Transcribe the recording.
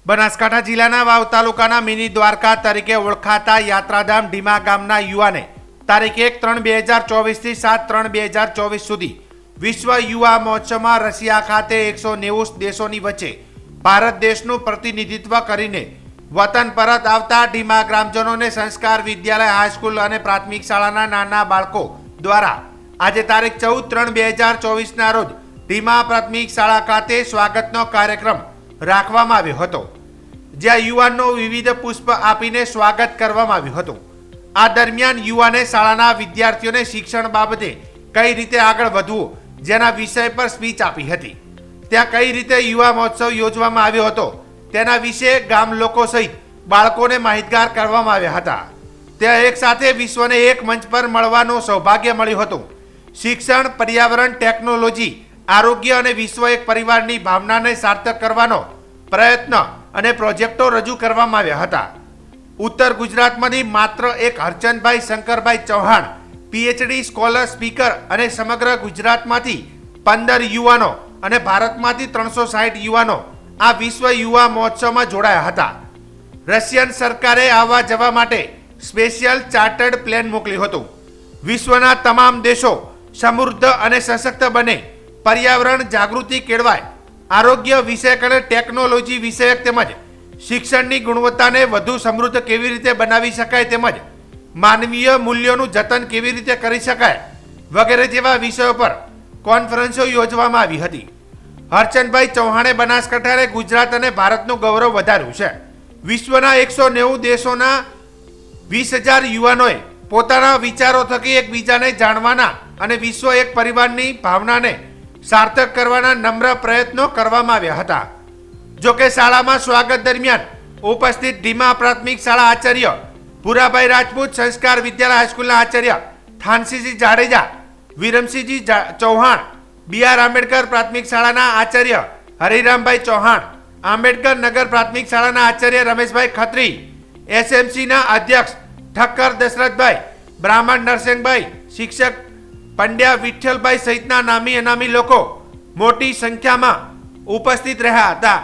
બનાસકાંઠા જિલ્લાના વાવ તાલુકાના મિની દ્વારકા તરીકે ઓળખાતા યાત્રાધામ ઢીમા ગામના યુવાને તારીખ 1-3-2024 થી 7-3-2024 સુધી વિશ્વ યુવા મહોત્સવમાં રશિયા ખાતે 190 દેશોની વચ્ચે ભારત દેશનું પ્રતિનિધિત્વ કરીને વતન પરત આવતા ઢીમા ગ્રામજનોને સંસ્કાર વિદ્યાલય હાઈસ્કૂલ અને પ્રાથમિક શાળાના નાના બાળકો દ્વારા આજે તારીખ 14-3-2024 રોજ ઢીમા પ્રાથમિક શાળા ખાતે સ્વાગતનો કાર્યક્રમ રાખવામાં આવ્યો હતો, જ્યાં યુવાનનો વિવિધ પુષ્પ આપીને સ્વાગત કરવામાં આવ્યું હતું। આ દરમિયાન યુવાને શાળાના વિદ્યાર્થીઓને શિક્ષણ બાબતે કઈ રીતે આગળ વધવું જેના વિષય પર સ્પીચ આપી હતી। ત્યાં કઈ રીતે યુવા મહોત્સવ યોજવામાં આવ્યો હતો તેના વિશે ગામ લોકો સહિત બાળકોને માહિતગાર કરવામાં આવ્યા હતા। ત્યાં એક સાથે વિશ્વને એક મંચ પર મળવાનું સૌભાગ્ય મળ્યું હતું। શિક્ષણ, પર્યાવરણ, ટેકનોલોજી, આરોગ્ય અને વિશ્વ એક પરિવારની ભાવનાને સાર્થક કરવાનો પ્રયત્ન અને પ્રોજેક્ટો રજૂ કરવામાં આવ્યા હતા। ઉત્તર ગુજરાતમાંથી માત્ર એક Harchandbhai Shankarbhai Chauhan PhD scholar speaker અને સમગ્ર ગુજરાતમાંથી 15 યુવાનો અને ભારતમાંથી 360 યુવાનો આ વિશ્વ યુવા મહોત્સવમાં જોડાયા હતા। રશિયન સરકારે આવવા જવા માટે સ્પેશિયલ ચાર્ટર્ડ પ્લેન મોકલ્યું હતું। વિશ્વના તમામ દેશો સમૃદ્ધ અને સશક્ત બને, પર્યાવરણ જાગૃતિ કેળવાય, આરોગ્ય વિષયક અને ટેકનોલોજી વિષયક તેમજ શિક્ષણની ગુણવત્તાને વધુ સમૃદ્ધ કેવી રીતે બનાવી શકાય તેમજ માનવીય મૂલ્યોનું જતન કેવી રીતે કરી શકાય વગેરે જેવા વિષયો પર કોન્ફરન્સો યોજવામાં આવી હતી। હરચંદભાઈ ચૌહાણે બનાસકાંઠાને ગુજરાત અને ભારતનું ગૌરવ વધાર્યું છે। વિશ્વના 190 દેશોના 20,000 યુવાનોએ પોતાના વિચારો થકી એકબીજાને જાણવાના અને વિશ્વ એક પરિવારની ભાવનાને સાર્થક કરવાના નમ્ર પ્રયત્નો કરવામાં આવ્યા હતા। જોકે શાળામાં સ્વાગત દરમિયાન ઉપસ્થિત ઢીમા પ્રાથમિક શાળા આચાર્ય ભુરાભાઈ રાજપૂત, સંસ્કાર વિદ્યાલય હાઈસ્કૂલના આચાર્ય થાનસીજી જાડેજા, વિરમસિંહજી ચૌહાણ, BR આંબેડકર પ્રાથમિક શાળાના આચાર્ય હરિરામભાઈ ચૌહાણ, આંબેડકર નગર પ્રાથમિક શાળાના આચાર્ય રમેશભાઈ ખત્રી, SMCના અધ્યક્ષ ઠક્કર દશરથભાઈ, બ્રાહ્મણ નરસિંહભાઈ, શિક્ષક પંડ્યા વિઠ્ઠલભાઈ સહિતના નામી અનામી લોકો મોટી સંખ્યામાં ઉપસ્થિત રહ્યા હતા।